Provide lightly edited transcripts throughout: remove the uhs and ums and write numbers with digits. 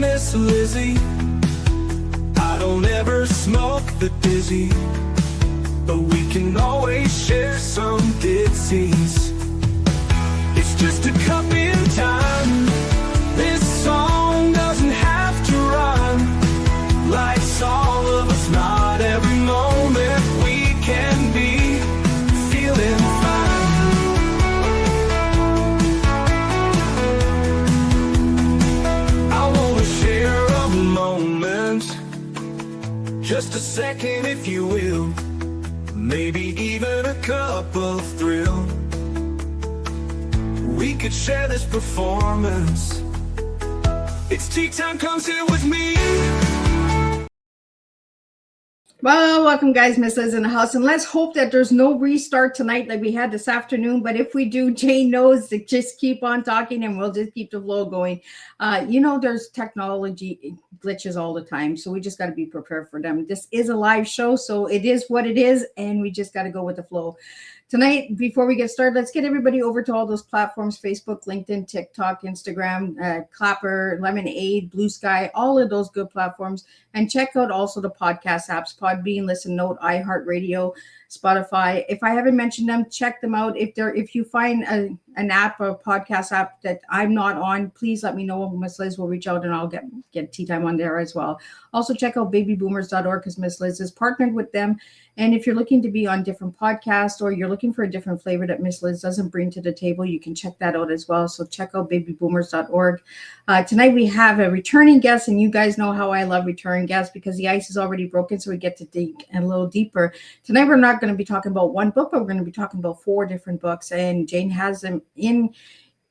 Miss Lizzie. I don't ever smoke the dizzy, but we can always share some ditsies. It's just a cup in time. This song doesn't have to rhyme. Life's all of us, not every moment we can be feeling fine. I wanna share a moment, just a second if you will, maybe even a cup of thrill. We could share this performance. It's tea time, come sit with me. Well, welcome guys, Miss Liz in the house, and let's hope that there's no restart tonight like we had this afternoon, but if we do, Jane knows to just keep on talking and we'll just keep the flow going. There's technology glitches all the time, so we just got to be prepared for them. This is a live show, so it is what it is, and we just got to go with the flow. Tonight, before we get started, let's get everybody over to all those platforms: Facebook, LinkedIn, TikTok, Instagram, Clapper, Lemonade, Blue Sky, all of those good platforms. And check out also the podcast apps: Podbean, Listen Note, iHeartRadio, Spotify. If I haven't mentioned them, check them out. If you find an app or a podcast app that I'm not on, please let me know. Miss Liz will reach out and I'll get Tea Time on there as well. Also check out babyboomers.org because Miss Liz is partnered with them. And if you're looking to be on different podcasts or you're looking for a different flavor that Miss Liz doesn't bring to the table, you can check that out as well. So check out babyboomers.org. Tonight we have a returning guest, and you guys know how I love returning guests because the ice is already broken, so we get to dig a little deeper. Tonight we're not going to be talking about one book, but we're going to be talking about 4 different books, and Jane has them in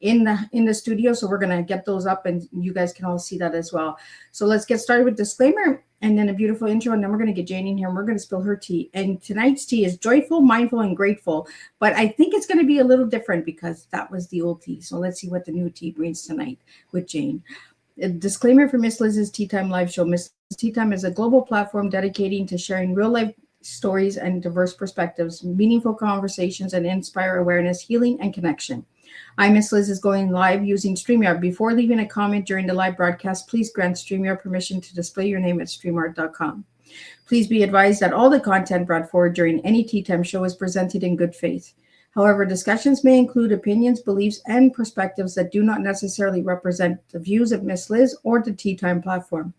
the studio, so we're going to get those up and you guys can all see that as well. So let's get started with disclaimer and then a beautiful intro, and then we're going to get Jane in here and we're going to spill her tea. And tonight's tea is joyful, mindful, and grateful, but I think it's going to be a little different because that was the old tea. So let's see what the new tea brings tonight with Jane. A disclaimer for Miss Liz's Tea Time live show. Miss Tea Time is a global platform dedicating to sharing real life stories and diverse perspectives, meaningful conversations, and inspire awareness, healing, and connection. Miss Liz is going live using StreamYard. Before leaving a comment during the live broadcast, please grant StreamYard permission to display your name at streamyard.com. Please be advised that all the content brought forward during any Tea Time show is presented in good faith. However, discussions may include opinions, beliefs, and perspectives that do not necessarily represent the views of Miss Liz or the Tea Time platform.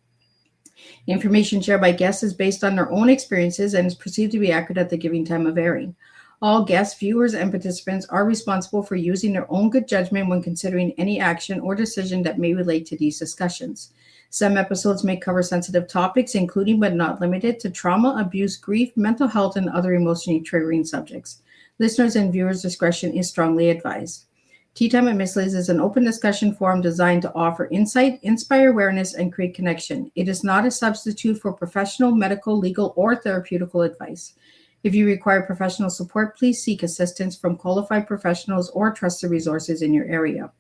Information shared by guests is based on their own experiences and is perceived to be accurate at the given time of airing. All guests, viewers, and participants are responsible for using their own good judgment when considering any action or decision that may relate to these discussions. Some episodes may cover sensitive topics, including but not limited to trauma, abuse, grief, mental health, and other emotionally triggering subjects. Listeners' and viewers' discretion is strongly advised. Tea Time with Miss Liz is an open discussion forum designed to offer insight, inspire awareness, and create connection. It is not a substitute for professional, medical, legal, or therapeutical advice. If you require professional support, please seek assistance from qualified professionals or trusted resources in your area.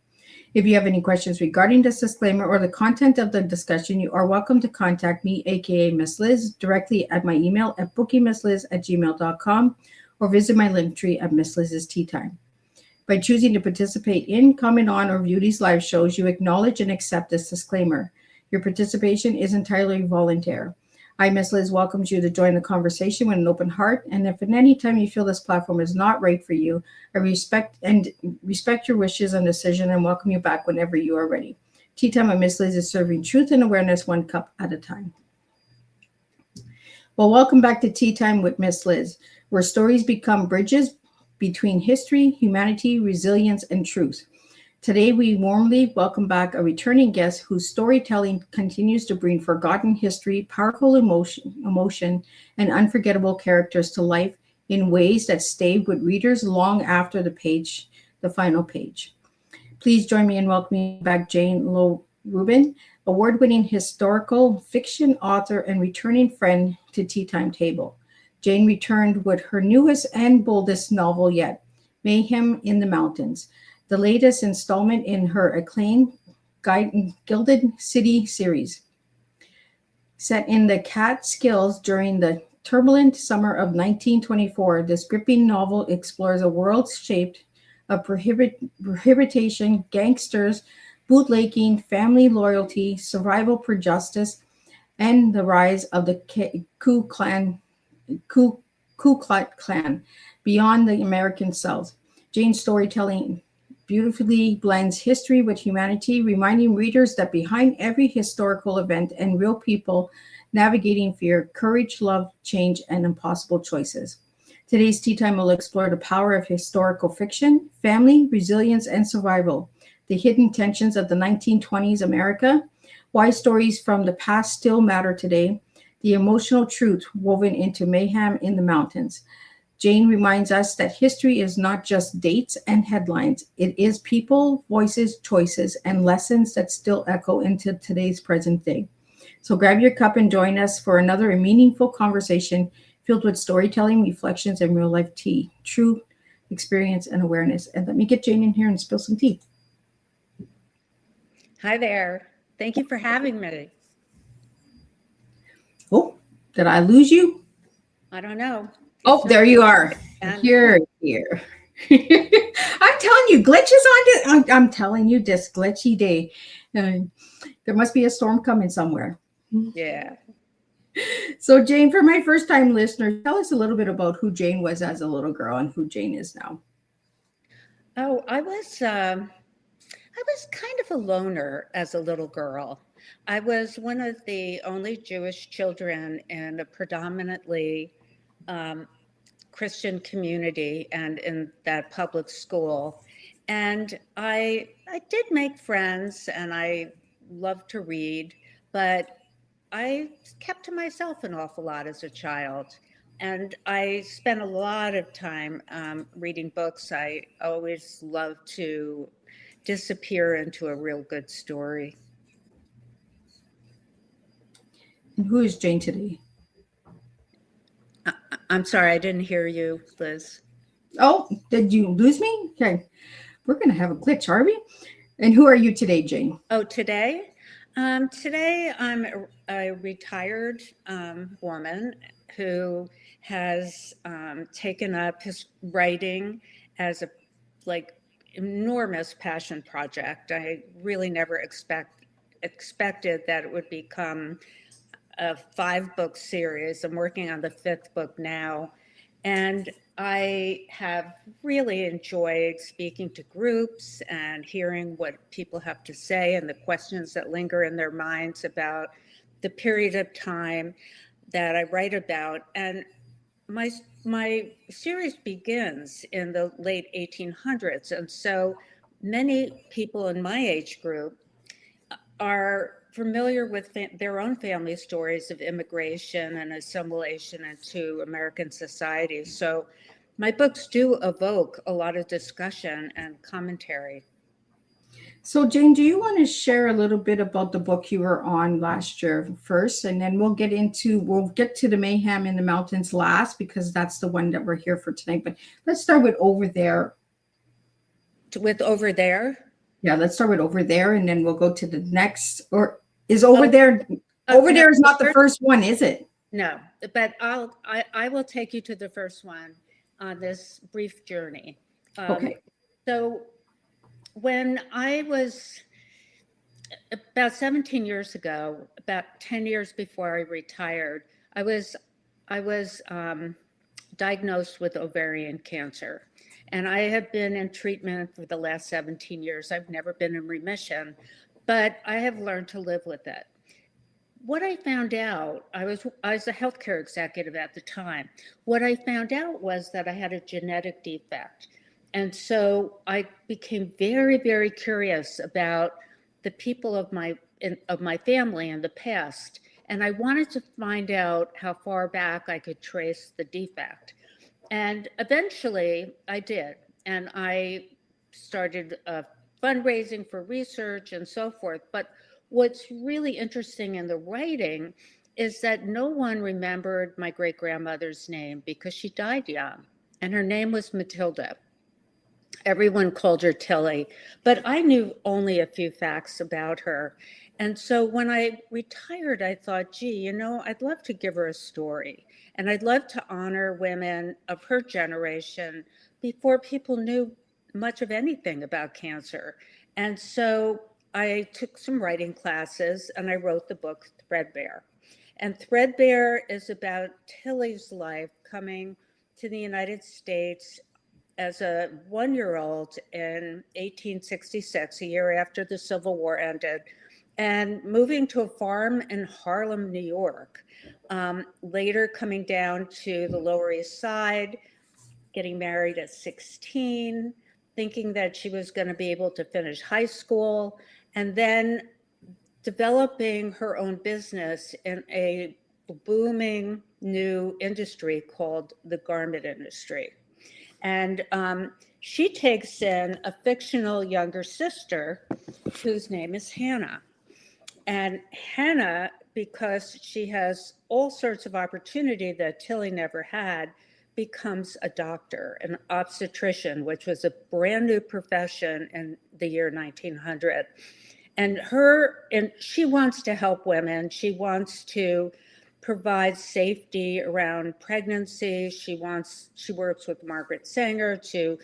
If you have any questions regarding this disclaimer or the content of the discussion, you are welcome to contact me, aka Miss Liz, directly at my email at bookingmissliz@gmail.com or visit my link tree at Miss Liz's Tea Time. By choosing to participate in, comment on, or view these live shows, you acknowledge and accept this disclaimer. Your participation is entirely voluntary. Miss Liz welcomes you to join the conversation with an open heart, and if at any time you feel this platform is not right for you, I respect your wishes and decision and welcome you back whenever you are ready. Tea Time with Miss Liz is serving truth and awareness one cup at a time. Well, welcome back to Tea Time with Miss Liz, where stories become bridges between history, humanity, resilience, and truth. Today, we warmly welcome back a returning guest whose storytelling continues to bring forgotten history, powerful emotion, and unforgettable characters to life in ways that stay with readers long after the final page. Please join me in welcoming back Jane Rubin, award-winning historical fiction author and returning friend to Tea Time Table. Jane returned with her newest and boldest novel yet, Mayhem in the Mountains, the latest installment in her acclaimed Gilded City Series. Set in the Catskills during the turbulent summer of 1924, this gripping novel explores a world shaped of prohibition, gangsters, bootlegging, family loyalty, survival for justice, and the rise of the Ku, Ku Klux Klan beyond the American South. Jane's storytelling beautifully blends history with humanity, reminding readers that behind every historical event and real people navigating fear, courage, love, change, and impossible choices. Today's Tea Time will explore the power of historical fiction, family, resilience, and survival, the hidden tensions of the 1920s America, why stories from the past still matter today, the emotional truth woven into Mayhem in the Mountains. Jane reminds us that history is not just dates and headlines. It is people, voices, choices, and lessons that still echo into today's present day. So grab your cup and join us for another meaningful conversation filled with storytelling, reflections, and real life tea, true experience and awareness. And let me get Jane in here and spill some tea. Hi there. Thank you for having me. Oh, did I lose you? I don't know. Oh, there you are. Here. I'm telling you, glitches on it. I'm telling you, this glitchy day. There must be a storm coming somewhere. Yeah. So, Jane, for my first time listeners, tell us a little bit about who Jane was as a little girl and who Jane is now. Oh, I was kind of a loner as a little girl. I was one of the only Jewish children in a predominantly Christian community and in that public school. And I did make friends and I loved to read, but I kept to myself an awful lot as a child. And I spent a lot of time reading books. I always loved to disappear into a real good story. And who is Jane today? I'm sorry, I didn't hear you, Liz. Oh, did you lose me? Okay. We're going to have a glitch, are we? And who are you today, Jane? Oh, today? Today I'm a retired woman who has taken up his writing as a enormous passion project. I really never expected that it would become a 5-book series. I'm working on the 5th book now. And I have really enjoyed speaking to groups and hearing what people have to say and the questions that linger in their minds about the period of time that I write about. And my series begins in the late 1800s. And so many people in my age group are familiar with their own family stories of immigration and assimilation into American society. So my books do evoke a lot of discussion and commentary. So, Jane, do you want to share a little bit about the book you were on last year first? And then we'll get to the Mayhem in the Mountains last, because that's the one that we're here for tonight. But let's start with Over There. With Over There? Yeah, let's start with Over There, and then we'll go to the next. Or is Over There? Over There is not the first one, is it? No, but I will take you to the first one on this brief journey. Okay. So when I was about 17 years ago, about 10 years before I retired, I was diagnosed with ovarian cancer. And I have been in treatment for the last 17 years. I've never been in remission, but I have learned to live with it. What I found out, I was a healthcare executive at the time. What I found out was that I had a genetic defect. And so I became very, very curious about the people of my family in the past. And I wanted to find out how far back I could trace the defect. And eventually I did. And I started fundraising for research and so forth. But what's really interesting in the writing is that no one remembered my great-grandmother's name because she died young. And her name was Matilda. Everyone called her Tilly, but I knew only a few facts about her. And so when I retired, I thought, gee, I'd love to give her a story. And I'd love to honor women of her generation before people knew much of anything about cancer. And so I took some writing classes and I wrote the book Threadbare. And Threadbare is about Tilly's life coming to the United States as a 1-year-old in 1866, a year after the Civil War ended, and moving to a farm in Harlem, New York. Later coming down to the Lower East Side, getting married at 16, thinking that she was going to be able to finish high school, and then developing her own business in a booming new industry called the garment industry. And she takes in a fictional younger sister whose name is Hannah. And Hannah, because she has all sorts of opportunity that Tilly never had, becomes a doctor, an obstetrician, which was a brand new profession in the year 1900. And she wants to help women. She wants to provide safety around pregnancy. She works with Margaret Sanger to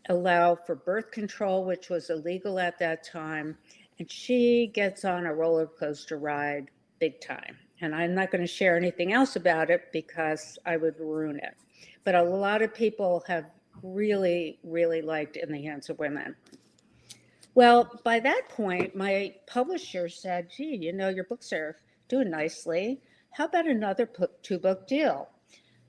allow for birth control, which was illegal at that time. And she gets on a roller coaster ride big time. And I'm not going to share anything else about it because I would ruin it. But a lot of people have really, really liked In the Hands of Women. Well, by that point, my publisher said, gee, your books are doing nicely. How about another 2-book deal?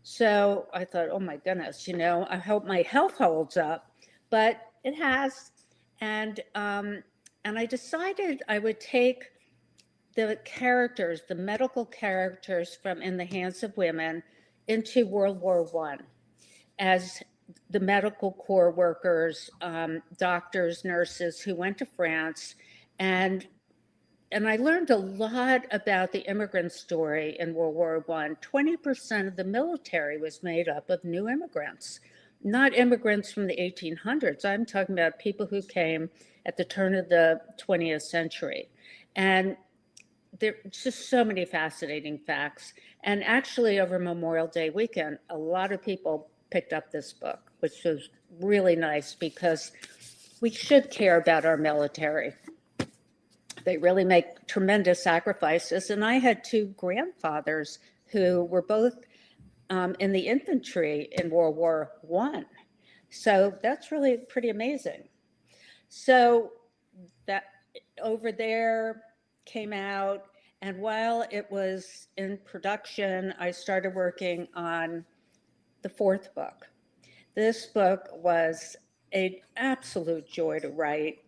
So I thought, oh my goodness, I hope my health holds up, but it has. And I decided I would take the characters, the medical characters from In the Hands of Women into World War I as the medical corps workers, doctors, nurses who went to France. And I learned a lot about the immigrant story in World War I. 20% of the military was made up of new immigrants, not immigrants from the 1800s. I'm talking about people who came at the turn of the 20th century. And there's just so many fascinating facts. And actually, over Memorial Day weekend, a lot of people picked up this book, which was really nice because we should care about our military. They really make tremendous sacrifices. And I had 2 grandfathers who were both in the infantry in World War I. So that's really pretty amazing. So that Over There came out. And while it was in production, I started working on the 4th book. This book was an absolute joy to write.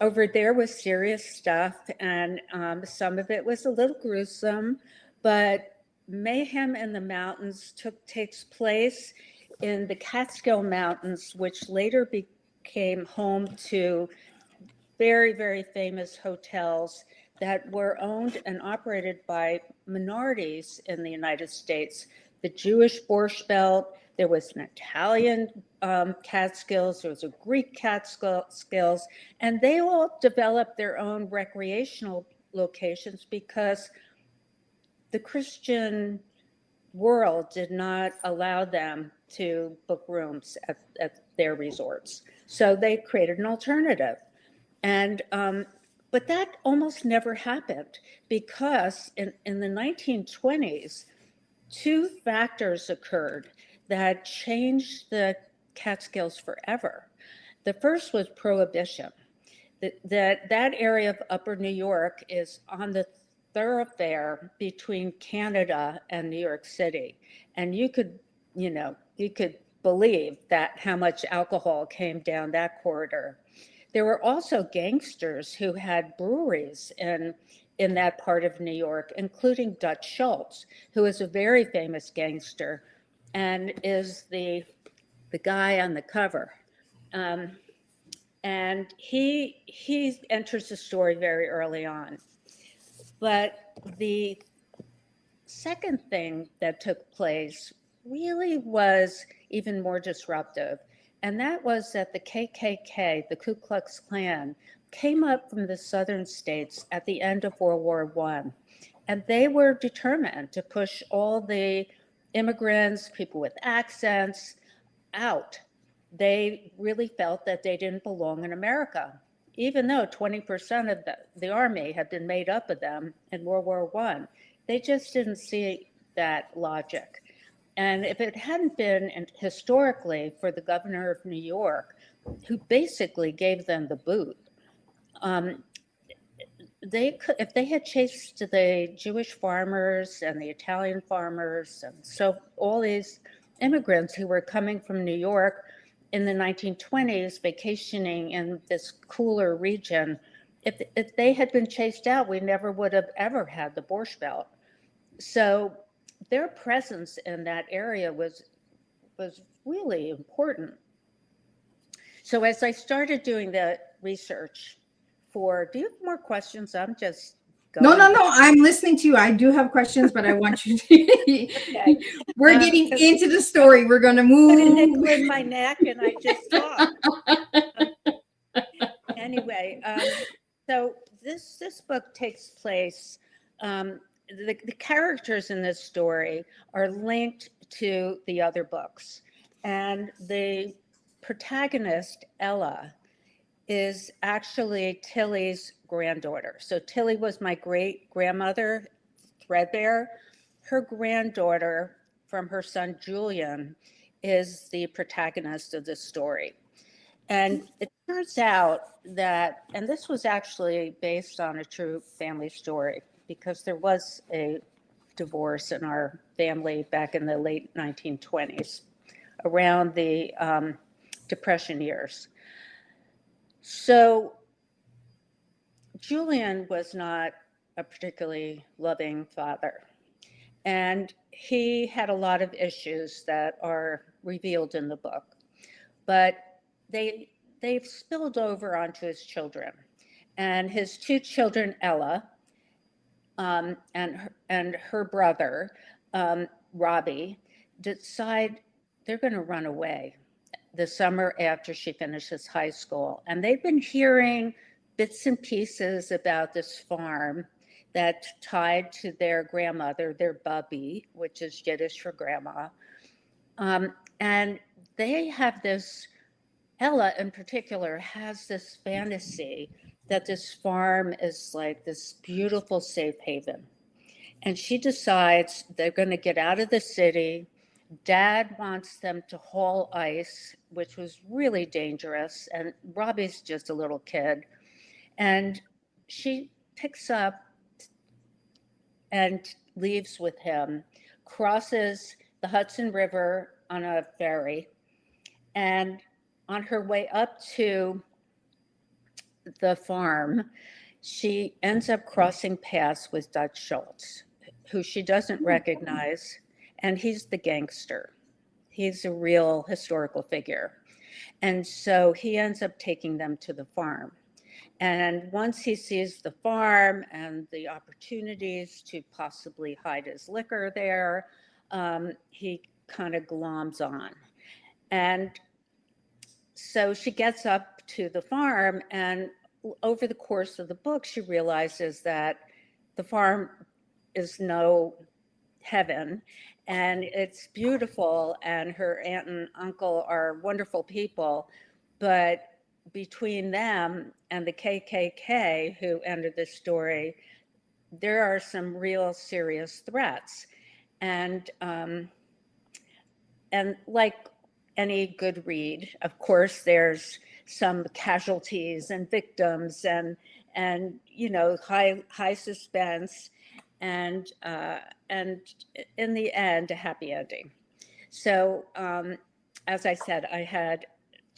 Over There was serious stuff, and some of it was a little gruesome, but Mayhem in the Mountains takes place in the Catskill Mountains, which later became home to very, very famous hotels that were owned and operated by minorities in the United States. The Jewish Borscht Belt, there was an Italian Catskills, there was a Greek Catskills, and they all developed their own recreational locations because the Christian world did not allow them to book rooms at their resorts. So they created an alternative. And but that almost never happened because in the 1920s, 2 factors occurred that changed the Catskills forever. The first was Prohibition. That area of Upper New York is on the thoroughfare between Canada and New York City. And you could believe that how much alcohol came down that corridor. There were also gangsters who had breweries in that part of New York, including Dutch Schultz, who is a very famous gangster and is the guy on the cover. And he enters the story very early on. But the second thing that took place really was even more disruptive. And that was that the KKK, the Ku Klux Klan, came up from the southern states at the end of World War I. And they were determined to push all the immigrants, people with accents, out. They really felt that they didn't belong in America. even though 20% of the army had been made up of them in World War I. They just didn't see that logic. And if it hadn't been historically for the governor of New York, who basically gave them the boot, if they had chased the Jewish farmers and the Italian farmers, and so all these immigrants who were coming from New York in the 1920s, vacationing in this cooler region, if they had been chased out, we never would have ever had the Borscht Belt. So their presence in that area was really important. So as I started doing the research do you have more questions? I'm just going. No. I'm listening to you. I do have questions, but I want you to. Okay. We're getting into the story. We're going to move. Put a nickel in my neck, and I just talk. Anyway, so this book takes place. The characters in this story are linked to the other books, and the protagonist, Ella, is actually Tilly's granddaughter. So Tilly was my great-grandmother, Threadbare. Her granddaughter from her son Julian is the protagonist of this story. And it turns out that, and this was actually based on a true family story, because there was a divorce in our family back in the late 1920s, around the Depression years. So Julian was not a particularly loving father, and he had a lot of issues that are revealed in the book, but they've spilled over onto his children, and his two children, Ella, and her brother, Robbie, decide they're going to run away the summer after she finishes high school. And they've been hearing bits and pieces about this farm that tied to their grandmother, their Bubby, which is Yiddish for grandma. And they have this, Ella in particular has this fantasy that this farm is like this beautiful safe haven. And she decides they're going to get out of the city. Dad wants them to haul ice, which was really dangerous. And Robbie's just a little kid. And she picks up and leaves with him, crosses the Hudson River on a ferry. And on her way up to the farm, she ends up crossing paths with Dutch Schultz, who she doesn't recognize. And he's the gangster. He's a real historical figure. And so he ends up taking them to the farm. And once he sees the farm and the opportunities to possibly hide his liquor there, he kind of gloms on. And so she gets up to the farm, and over the course of the book, she realizes that the farm is no heaven, and it's beautiful, and her aunt and uncle are wonderful people, but between them and the KKK who entered the story, there are some real serious threats. And like any good read, of course, there's some casualties and victims and you know, high suspense, and in the end, a happy ending. So as I said,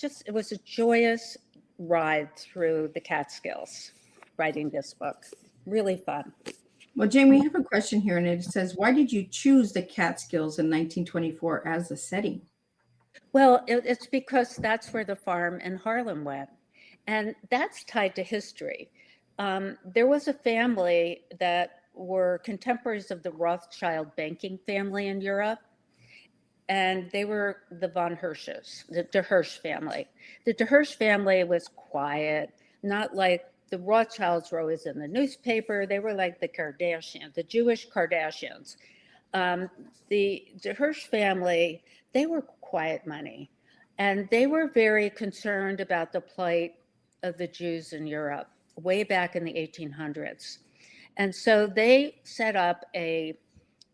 it was a joyous ride through the Catskills writing this book. Really fun. Well, Jane, we have a question here, and it says, why did you choose the Catskills in 1924 as the setting? Well, it's because that's where the farm in Harlem went. And that's tied to history. There was a family that were contemporaries of the Rothschild banking family in Europe. And they were the von Hirsches, the de Hirsch family. The de Hirsch family was quiet, not like the Rothschilds were always in the newspaper. They were like the Kardashians, the Jewish Kardashians. The de Hirsch family, they were quiet money. And they were very concerned about the plight of the Jews in Europe way back in the 1800s. And so they set up a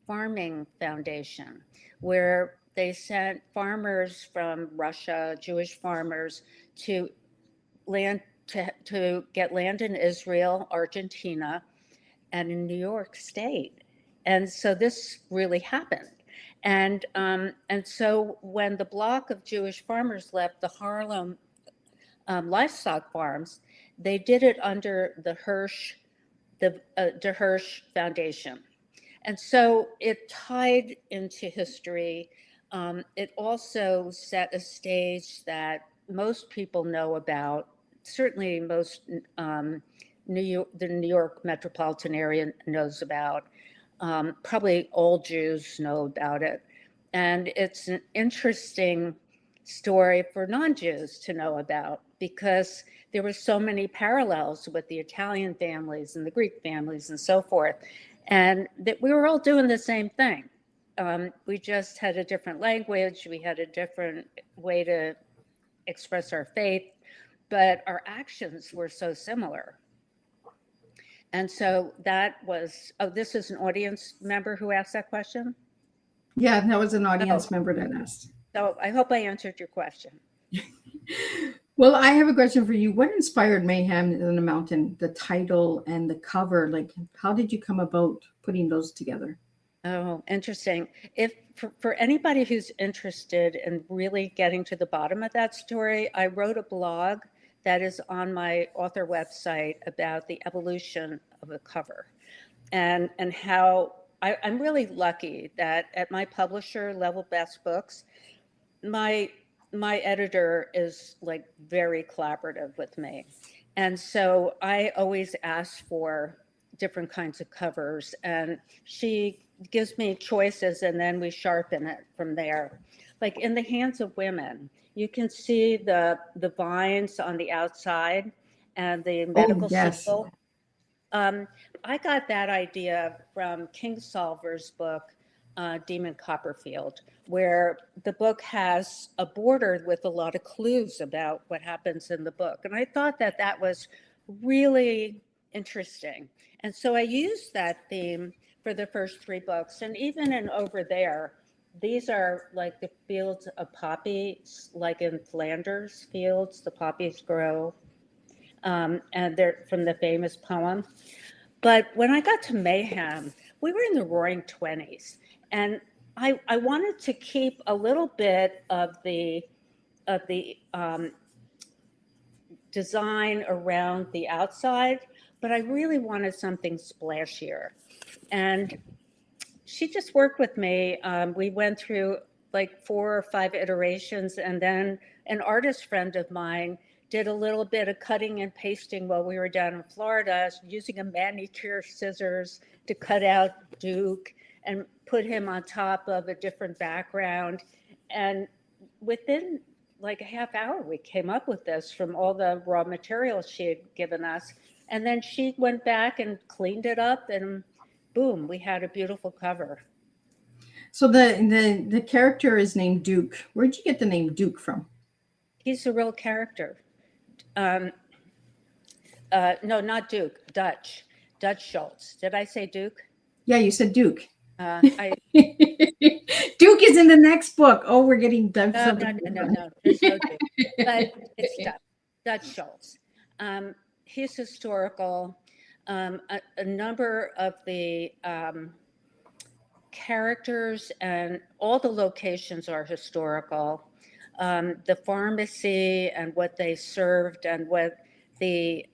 farming foundation where they sent farmers from Russia, Jewish farmers, to land to get land in Israel, Argentina, and in New York State. And so this really happened. And so when the block of Jewish farmers left the Harlem livestock farms, they did it under the De Hirsch Foundation. And so it tied into history. It also set a stage that most people know about. Certainly most the New York metropolitan area knows about. Probably all Jews know about it. And it's an interesting story for non-Jews to know about, because there were so many parallels with the Italian families and the Greek families and so forth. And that we were all doing the same thing. We just had a different language. We had a different way to express our faith, but our actions were so similar. And so that was, this is an audience member who asked that question? Yeah, that was an audience member that asked. So I hope I answered your question. Well, I have a question for you. What inspired Mayhem in the Mountain, the title and the cover? Like, how did you come about putting those together? Oh, interesting. If for anybody who's interested in really getting to the bottom of that story, I wrote a blog that is on my author website about the evolution of the cover, and how I'm really lucky that at my publisher, Level Best Books, my editor is like very collaborative with me. And so I always ask for different kinds of covers, and she gives me choices, and then we sharpen it from there. Like In the Hands of Women, you can see the vines on the outside and the medical symbol. I got that idea from Kingsolver's book, Demon Copperfield, where the book has a border with a lot of clues about what happens in the book. And I thought that that was really interesting. And so I used that theme for the first 3 books. And even in Over There, these are like the fields of poppies, like in Flanders fields, the poppies grow. And they're from the famous poem. But when I got to Mayhem, we were in the roaring 20s. And I wanted to keep a little bit of the design around the outside, but I really wanted something splashier. And she just worked with me. We went through like 4 or 5 iterations, and then an artist friend of mine did a little bit of cutting and pasting while we were down in Florida, using a manicure scissors to cut out Duke and put him on top of a different background. And within like a half hour, we came up with this from all the raw materials she had given us. And then she went back and cleaned it up, and boom, we had a beautiful cover. So the character is named Duke. Where'd you get the name Duke from? He's a real character. No, not Duke, Dutch Schultz. Did I say Duke? Yeah, you said Duke. Duke is in the next book. Oh, we're getting done. No, there's no Duke. But it's Dutch Schultz. He's historical. A number of the characters and all the locations are historical. The pharmacy and what they served and what the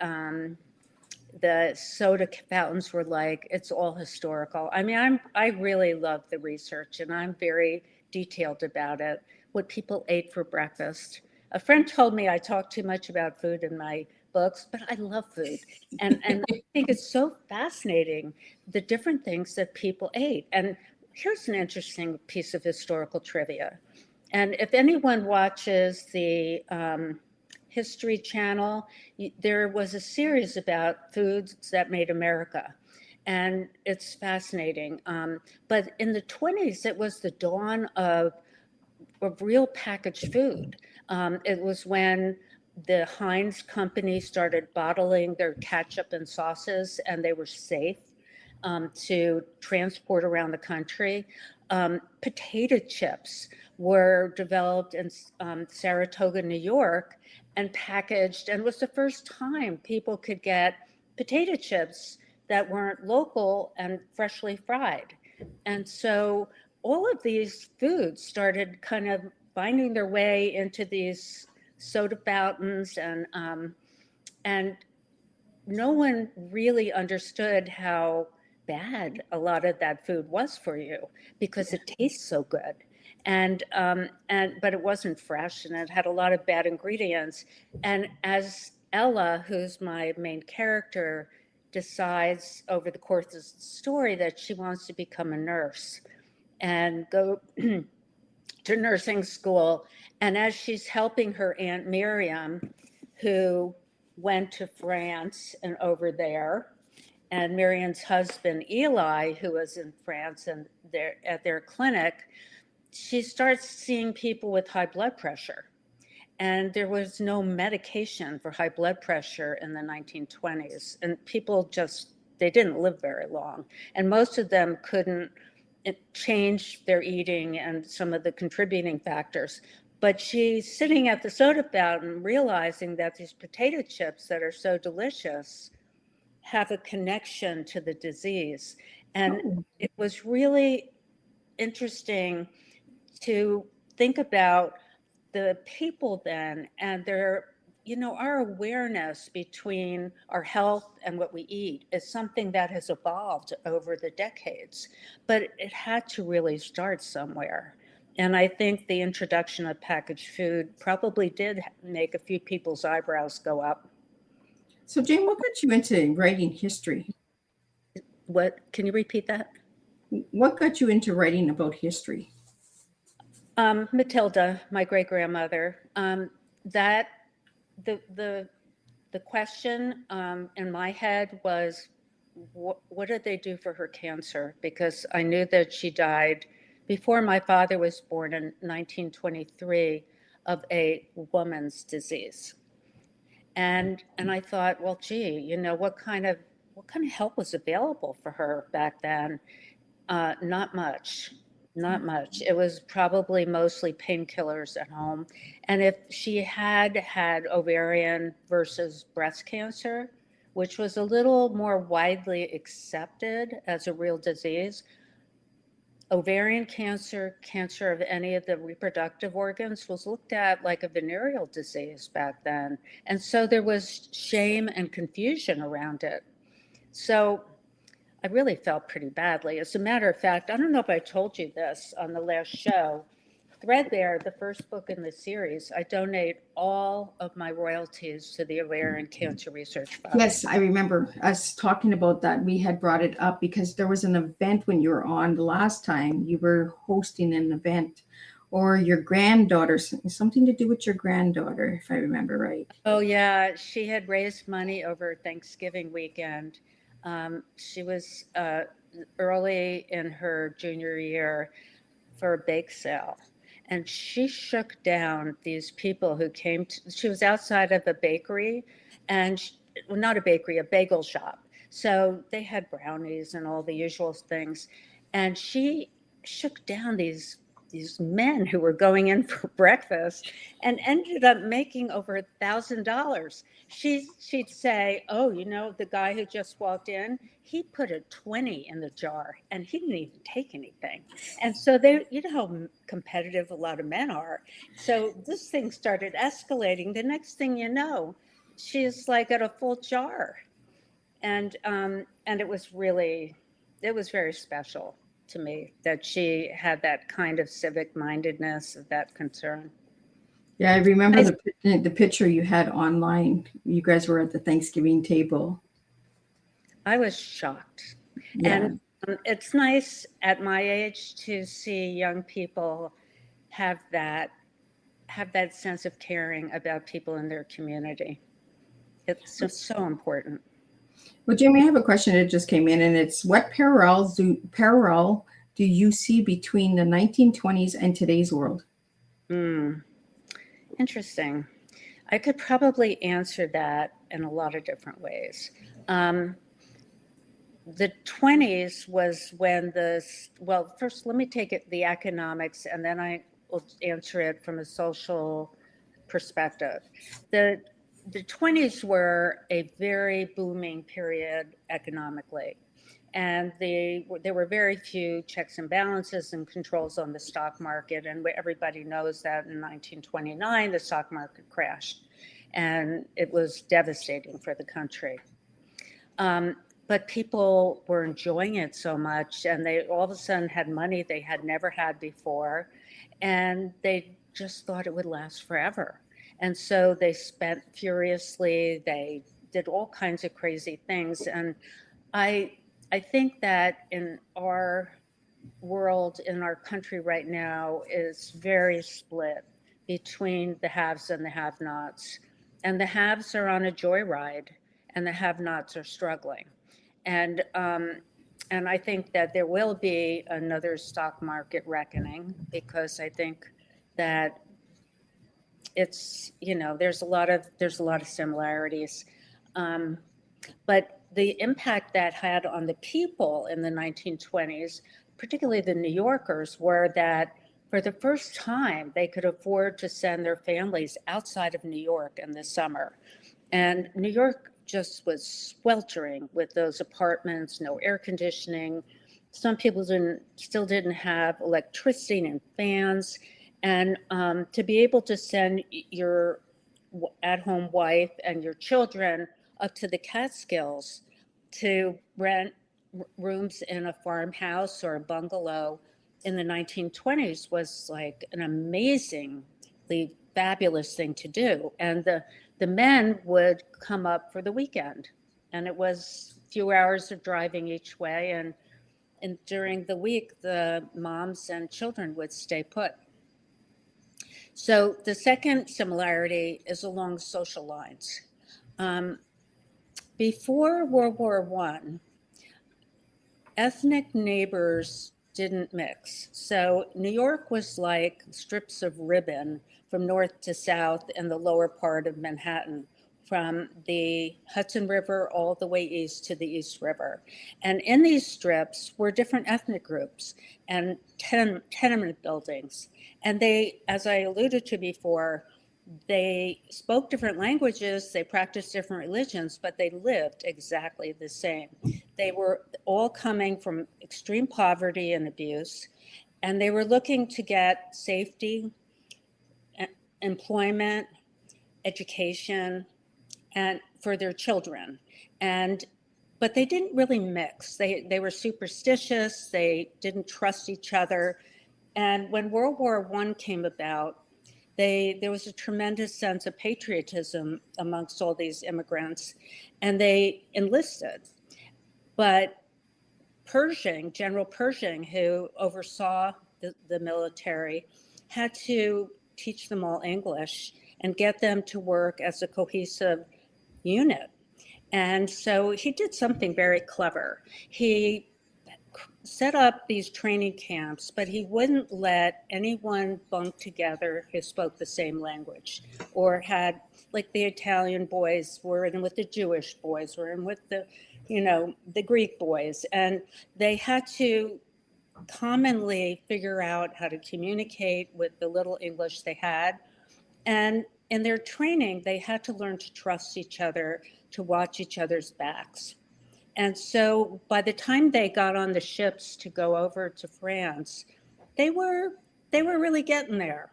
soda fountains were like, it's all historical. I mean, I really love the research, and I'm very detailed about it, what people ate for breakfast. A friend told me I talk too much about food in my books, but I love food. And I think it's so fascinating, the different things that people ate. And here's an interesting piece of historical trivia. And if anyone watches the History Channel, there was a series about foods that made America. And it's fascinating. But in the 20s, it was the dawn of real packaged food. It was when the Heinz company started bottling their ketchup and sauces, and they were safe to transport around the country. Potato chips were developed in Saratoga, New York, and packaged, and it was the first time people could get potato chips that weren't local and freshly fried. And so all of these foods started kind of finding their way into these soda fountains, and no one really understood how bad a lot of that food was for you because it tastes so good. And but it wasn't fresh, and it had a lot of bad ingredients. And as Ella, who's my main character, decides over the course of the story that she wants to become a nurse and go to nursing school. And as she's helping her Aunt Miriam, who went to France and over there, and Miriam's husband, Eli, who was in France and at their clinic, she starts seeing people with high blood pressure. And there was no medication for high blood pressure in the 1920s. And people they didn't live very long. And most of them couldn't change their eating and some of the contributing factors. But she's sitting at the soda fountain realizing that these potato chips that are so delicious have a connection to the disease. And it was really interesting to think about the people then and their, our awareness between our health and what we eat is something that has evolved over the decades, but it had to really start somewhere. And I think the introduction of packaged food probably did make a few people's eyebrows go up. So Jane, what got you into writing history? What? Can you repeat that? What got you into writing about history? Matilda, my great grandmother. That the question in my head was, what did they do for her cancer? Because I knew that she died before my father was born in 1923 of a woman's disease. And I thought, well, gee, what kind of help was available for her back then? Not much. It was probably mostly painkillers at home. And if she had had ovarian versus breast cancer, which was a little more widely accepted as a real disease, ovarian cancer, cancer of any of the reproductive organs was looked at like a venereal disease back then. And so there was shame and confusion around it. So I really felt pretty badly. As a matter of fact, I don't know if I told you this on the last show, Threadbare, the first book in the series, I donate all of my royalties to the Ovarian Cancer Research Fund. Yes, I remember us talking about that. We had brought it up because there was an event when you were on the last time. You were hosting an event, or your granddaughter, something to do with your granddaughter, if I remember right. Oh, yeah. She had raised money over Thanksgiving weekend. She was early in her junior year for a bake sale. And she shook down these people who came she was outside of a bakery, and not a bakery, a bagel shop. So they had brownies and all the usual things. And she shook down these men who were going in for breakfast and ended up making over $1,000. She'd say, oh, the guy who just walked in, he put a 20 in the jar and he didn't even take anything. And so they, how competitive a lot of men are. So this thing started escalating. The next thing you know, she's like at a full jar. And it was very special to me that she had that kind of civic mindedness, that concern. Yeah, I remember the picture you had online. You guys were at the Thanksgiving table. I was shocked. Yeah. And it's nice at my age to see young people have that sense of caring about people in their community. It's just so important. Well, Jamie, I have a question that just came in, and it's what parallel do you see between the 1920s and today's world? Interesting. I could probably answer that in a lot of different ways. The 20s was when well, first let me take it the economics, and then I will answer it from a social perspective. The 20s were a very booming period economically, and there were very few checks and balances and controls on the stock market, and everybody knows that in 1929 the stock market crashed, and it was devastating for the country. But people were enjoying it so much, and they all of a sudden had money they had never had before, and they just thought it would last forever. And so they spent furiously, they did all kinds of crazy things. And I think that in our world, in our country right now, is very split between the haves and the have-nots. And the haves are on a joyride, and the have-nots are struggling. And I think that there will be another stock market reckoning, because I think that it's, there's a lot of similarities. But the impact that had on the people in the 1920s, particularly the New Yorkers, were that for the first time they could afford to send their families outside of New York in the summer. And New York just was sweltering with those apartments, no air conditioning. Some people still didn't have electricity and fans. And to be able to send your at-home wife and your children up to the Catskills to rent rooms in a farmhouse or a bungalow in the 1920s was like an amazingly fabulous thing to do. And the men would come up for the weekend, and it was a few hours of driving each way. And during the week, the moms and children would stay put. So the second similarity is along social lines. Before World War I, ethnic neighbors didn't mix. So New York was like strips of ribbon from north to south in the lower part of Manhattan, from the Hudson River all the way east to the East River. And in these strips were different ethnic groups and tenement buildings. And they, as I alluded to before, they spoke different languages, they practiced different religions, but they lived exactly the same. They were all coming from extreme poverty and abuse, and they were looking to get safety, employment, education, and for their children. But they didn't really mix. They were superstitious, they didn't trust each other. And when World War I came about, there was a tremendous sense of patriotism amongst all these immigrants, and they enlisted. But General Pershing, who oversaw the military, had to teach them all English and get them to work as a cohesive unit. And so he did something very clever. He set up these training camps, but he wouldn't let anyone bunk together who spoke the same language, or had, like, the Italian boys were in with the Jewish boys, were in with the Greek boys, and they had to commonly figure out how to communicate with the little English they had. And in their training, they had to learn to trust each other, to watch each other's backs. And so by the time they got on the ships to go over to France, they were really getting there.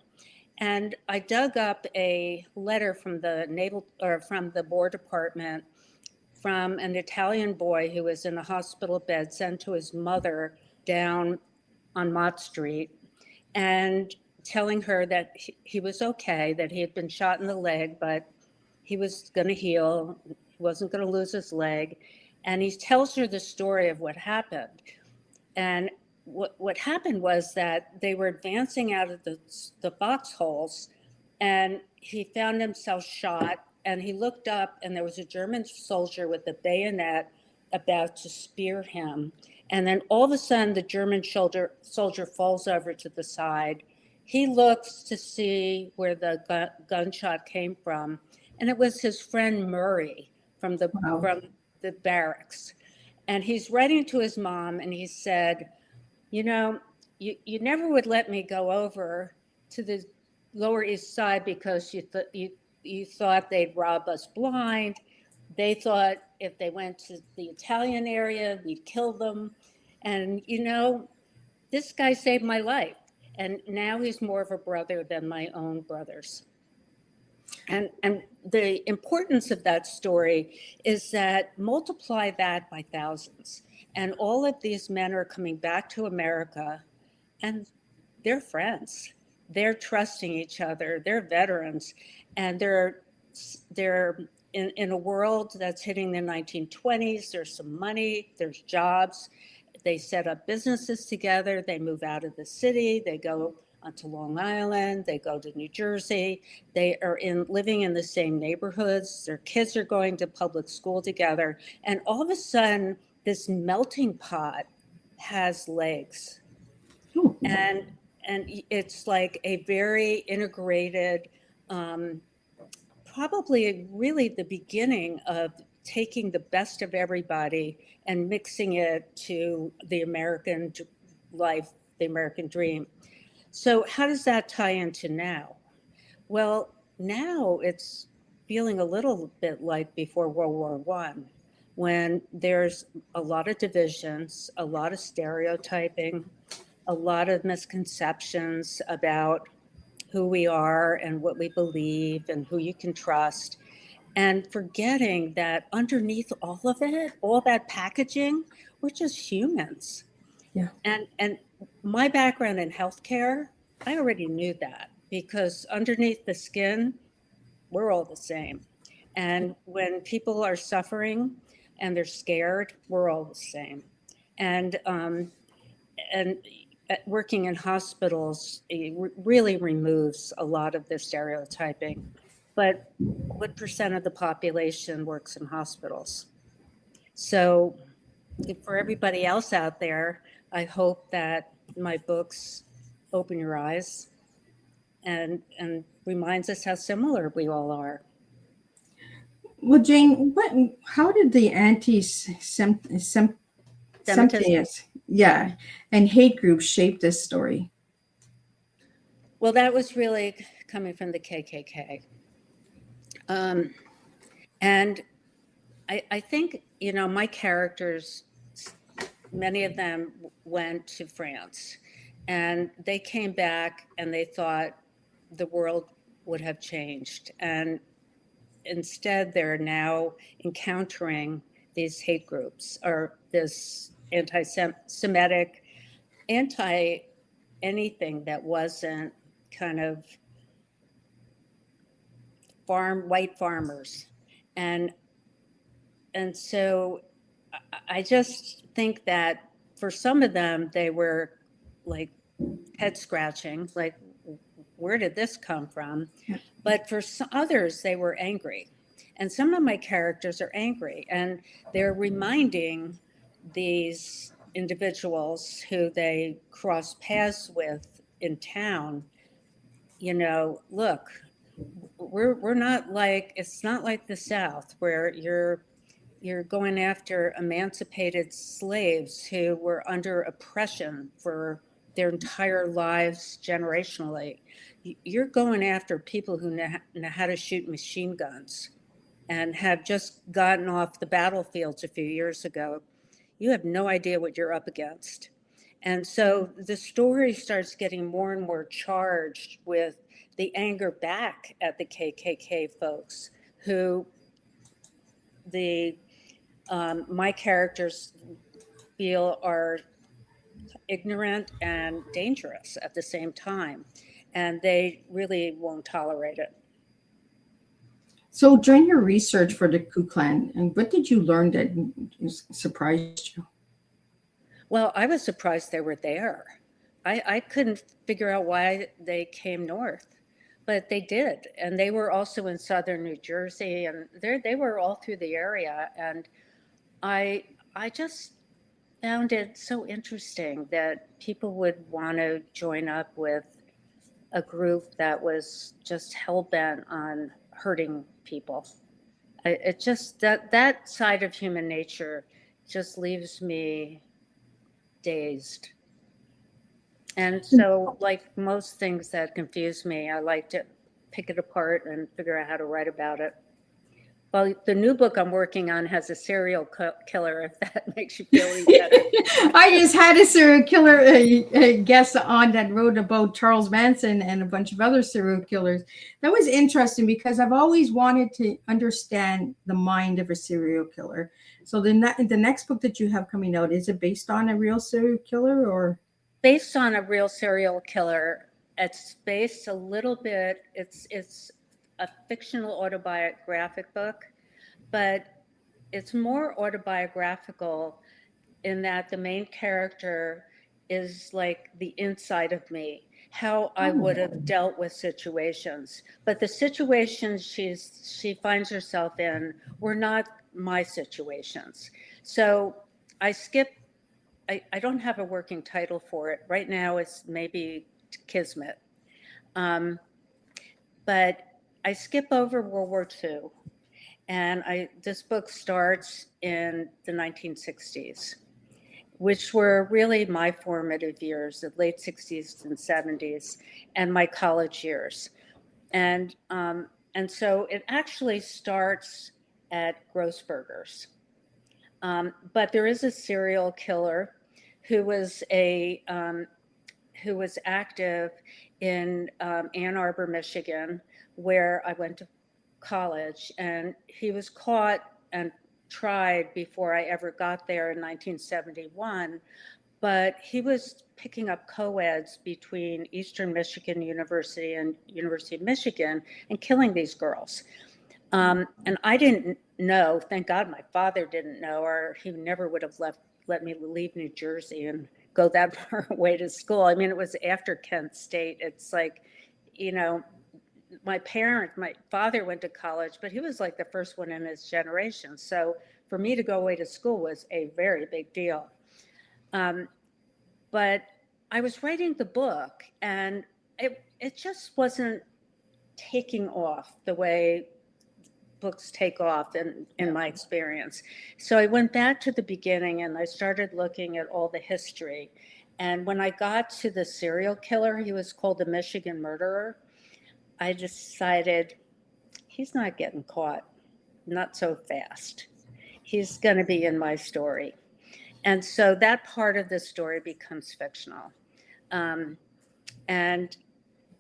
And I dug up a letter from from the War Department, from an Italian boy who was in a hospital bed, sent to his mother down on Mott Street, and telling her that he was okay, that he had been shot in the leg, but he was going to heal. He wasn't going to lose his leg. And he tells her the story of what happened. And what happened was that they were advancing out of the foxholes, and he found himself shot, and he looked up, and there was a German soldier with a bayonet about to spear him. And then all of a sudden, the German soldier falls over to the side. He looks to see where the gunshot came from, And it was his friend Murray from the Wow. from the barracks. And he's writing to his mom, and he said, you know, you never would let me go over to the Lower East Side because you thought they'd rob us blind. They thought if they went to the Italian area, we'd kill them. And, this guy saved my life. And now he's more of a brother than my own brothers. And the importance of that story is that multiply that by thousands. And all of these men are coming back to America, and they're friends. They're trusting each other. They're veterans. And they're in a world that's hitting the 1920s. There's some money, there's jobs. They set up businesses together. They move out of the city. They go onto Long Island. They go to New Jersey. They are living in the same neighborhoods. Their kids are going to public school together. And all of a sudden, this melting pot has legs. Ooh. And it's like a very integrated, probably really the beginning of taking the best of everybody and mixing it to the American life, the American dream. So how does that tie into now? Well, now it's feeling a little bit like before World War I, when there's a lot of divisions, a lot of stereotyping, a lot of misconceptions about who we are and what we believe and who you can trust. And forgetting that underneath all of it, all that packaging, we're just humans. Yeah. And my background in healthcare, I already knew that, because underneath the skin, we're all the same. And when people are suffering and they're scared, we're all the same. And working in hospitals, it really removes a lot of the stereotyping. But what percent of the population works in hospitals? So for everybody else out there, I hope that my books open your eyes and reminds us how similar we all are. Well, Jane, how did the anti-Semitism, yeah, and hate groups shape this story? Well, that was really coming from the KKK. And I think, my characters, many of them went to France, and they came back and they thought the world would have changed. And instead, they're now encountering these hate groups, or this anti-Semitic, anything that wasn't kind of white farmers. And so I just think that for some of them, they were like head scratching, like, where did this come from? But for some others, they were angry. And some of my characters are angry, and they're reminding these individuals who they cross paths with in town, look, we're not like, it's not like the South, where you're going after emancipated slaves who were under oppression for their entire lives generationally. You're going after people who know how to shoot machine guns and have just gotten off the battlefields a few years ago. You have no idea what you're up against. And so the story starts getting more and more charged with the anger back at the KKK folks, who my characters feel are ignorant and dangerous at the same time, and they really won't tolerate it. So during your research for the Ku Klan, and what did you learn that surprised you? Well, I was surprised they were there. I couldn't figure out why they came north, but they did. And they were also in southern New Jersey, and they were all through the area. And I just found it so interesting that people would want to join up with a group that was just hell-bent on hurting people. It just, that side of human nature just leaves me dazed. And so, like most things that confuse me, I like to pick it apart and figure out how to write about it. Well, the new book I'm working on has a serial killer, if that makes you feel any better. I just had a serial killer guest on that wrote about Charles Manson and a bunch of other serial killers. That was interesting because I've always wanted to understand the mind of a serial killer. So the next book that you have coming out, is it based on a real serial killer or? Based on a real serial killer. It's based a little bit, it's a fictional autobiographic book, but it's more autobiographical in that the main character is like the inside of me, how I would have dealt with situations. But the situations she finds herself in were not my situations. So I don't have a working title for it. Right now it's maybe Kismet. But I skip over World War II, and this book starts in the 1960s, which were really my formative years, the late 60s and 70s, and my college years. And so it actually starts at Grossberger's. But there is a serial killer who was active in Ann Arbor, Michigan, where I went to college, and he was caught and tried before I ever got there in 1971. But he was picking up co-eds between Eastern Michigan University and University of Michigan and killing these girls. And I didn't know, thank God my father didn't know, or he never would have let me leave New Jersey and go that far away to school. I mean, it was after Kent State. It's like, you know, my father went to college, but he was like the first one in his generation. So for me to go away to school was a very big deal. But I was writing the book, and it just wasn't taking off the way books take off in my experience. So I went back to the beginning and I started looking at all the history. And when I got to the serial killer, he was called the Michigan Murderer. I decided he's not getting caught, not so fast. He's going to be in my story. And so that part of the story becomes fictional. And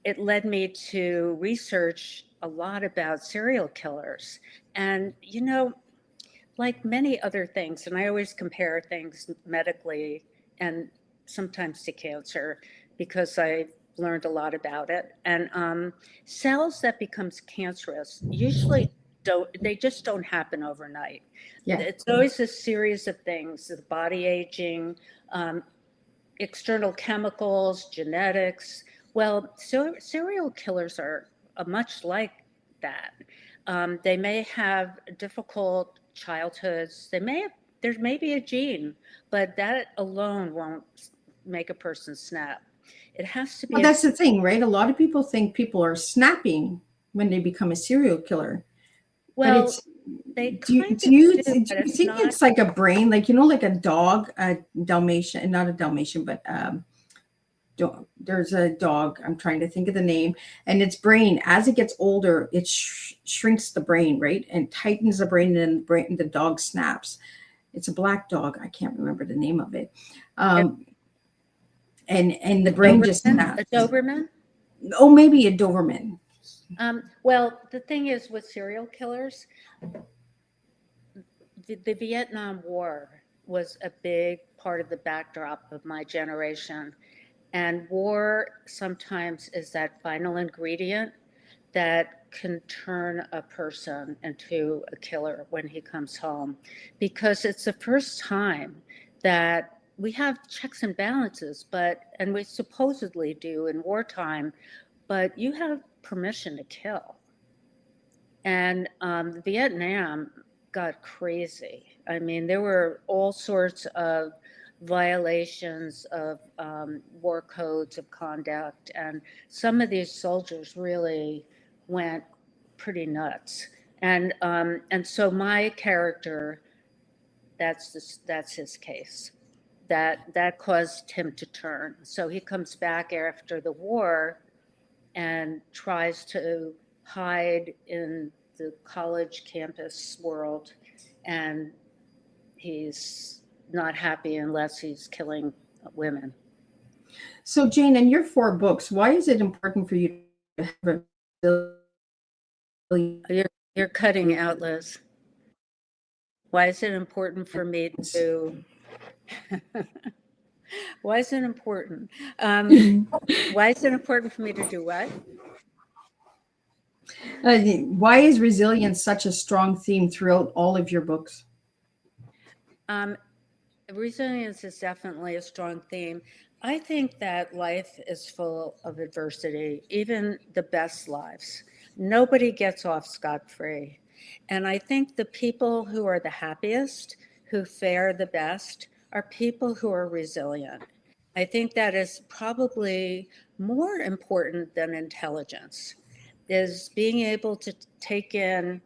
it led me to research a lot about serial killers. And, you know, like many other things, and I always compare things medically and sometimes to cancer because I learned a lot about it. And cells that becomes cancerous usually just don't happen overnight. Yeah. It's always a series of things, the body aging, external chemicals, genetics. Well, serial killers are much like that. They may have difficult childhoods. There may be a gene, but that alone won't make a person snap. It has to be. Well, that's the thing, right? A lot of people think people are snapping when they become a serial killer. Well, but they do you think it's like a brain, like, you know, like a dog, a Dalmatian, not a Dalmatian, but there's a dog, I'm trying to think of the name, and its brain, as it gets older, it shrinks the brain, right, and tightens the brain, and then the dog snaps. It's a black dog, I can't remember the name of it. And the brain just snaps. A Doberman? Oh, maybe a Doberman. Well, the thing is with serial killers, the Vietnam War was a big part of the backdrop of my generation. And war sometimes is that final ingredient that can turn a person into a killer when he comes home, because it's the first time that we have checks and balances, and we supposedly do in wartime, but you have permission to kill. And Vietnam got crazy. I mean, there were all sorts of violations of war codes of conduct, and some of these soldiers really went pretty nuts. And so my character, that's his case. That caused him to turn. So he comes back after the war and tries to hide in the college campus world, and he's not happy unless he's killing women. So Jane, in your 4 books, why is it important for you to have a You're cutting out, Liz. Why is it important for me to why is it important? Why is it important for me to do what? Why is resilience such a strong theme throughout all of your books? Resilience is definitely a strong theme. I think that life is full of adversity, even the best lives. Nobody gets off scot-free. And I think the people who are the happiest, who fare the best, are people who are resilient. I think that is probably more important than intelligence, is being able to take in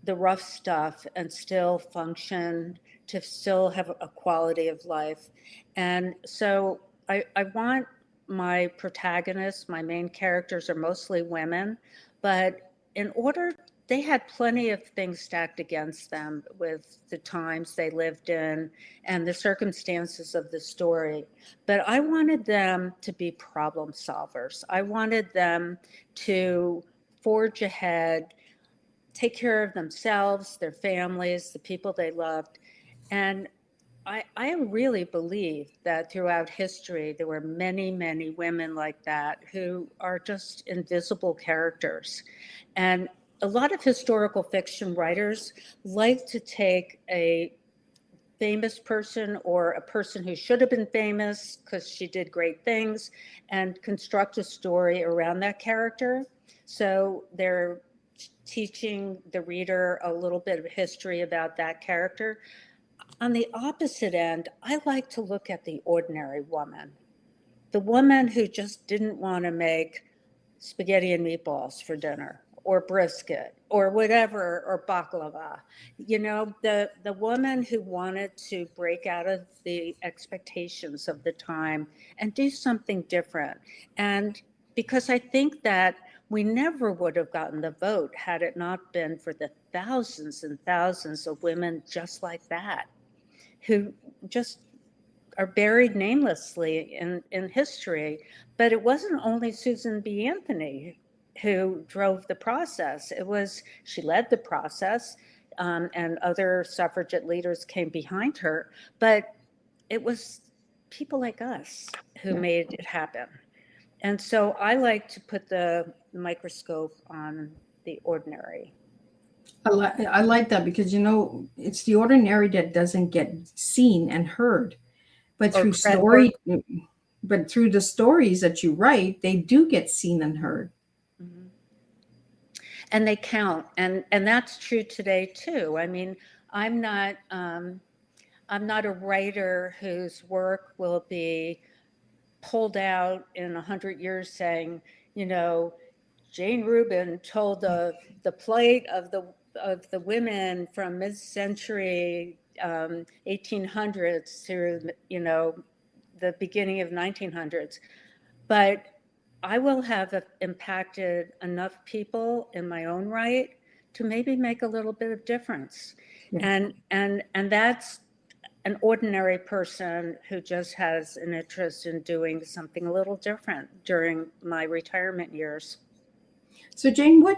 the rough stuff and still function, to still have a quality of life. And so I want my protagonists, my main characters are mostly women, but they had plenty of things stacked against them with the times they lived in and the circumstances of the story. But I wanted them to be problem solvers. I wanted them to forge ahead, take care of themselves, their families, the people they loved. And I really believe that throughout history, there were many, many women like that who are just invisible characters. And a lot of historical fiction writers like to take a famous person or a person who should have been famous because she did great things and construct a story around that character. So they're teaching the reader a little bit of history about that character. On the opposite end, I like to look at the ordinary woman, the woman who just didn't want to make spaghetti and meatballs for dinner, or brisket, or whatever, or baklava. You know, the woman who wanted to break out of the expectations of the time and do something different. And because I think that we never would have gotten the vote had it not been for the thousands and thousands of women just like that, who just are buried namelessly in history. But it wasn't only Susan B. Anthony who drove the process. She led the process, and other suffragette leaders came behind her. But it was people like us who made it happen. And so I like to put the microscope on the ordinary. I like that because, it's the ordinary that doesn't get seen and heard. But through the stories that you write, they do get seen and heard. Mm-hmm. And they count, and that's true today too. I mean, I'm not a writer whose work will be pulled out in 100 years saying, Jane Rubin told the plight of the women from mid-century 1800s through the beginning of 1900s. But I will have impacted enough people in my own right to maybe make a little bit of difference. Yeah. And that's an ordinary person who just has an interest in doing something a little different during my retirement years. So Jane, what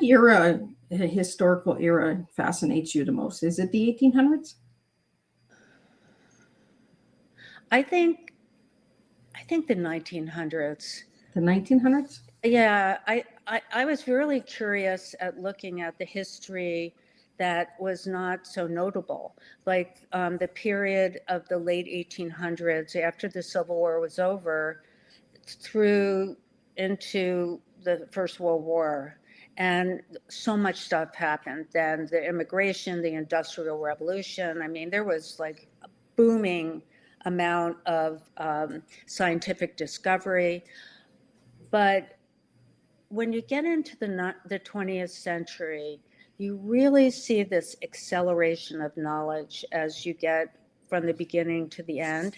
historical era fascinates you the most? Is it the 1800s? I think the 1900s. The 1900s? Yeah, I was really curious at looking at the history that was not so notable, like the period of the late 1800s after the Civil War was over through into the First World War. And so much stuff happened. Then the immigration, the Industrial Revolution. I mean, there was like a booming amount of scientific discovery. But when you get into the 20th century, you really see this acceleration of knowledge as you get from the beginning to the end.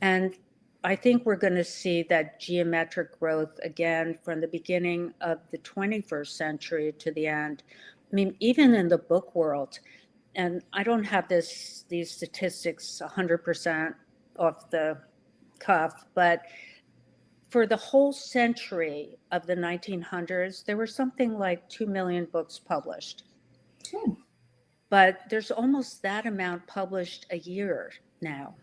And I think we're going to see that geometric growth again from the beginning of the 21st century to the end. I mean, even in the book world, and I don't have these statistics 100% off the cuff, but for the whole century of the 1900s, there were something like 2 million books published. But there's almost that amount published a year now,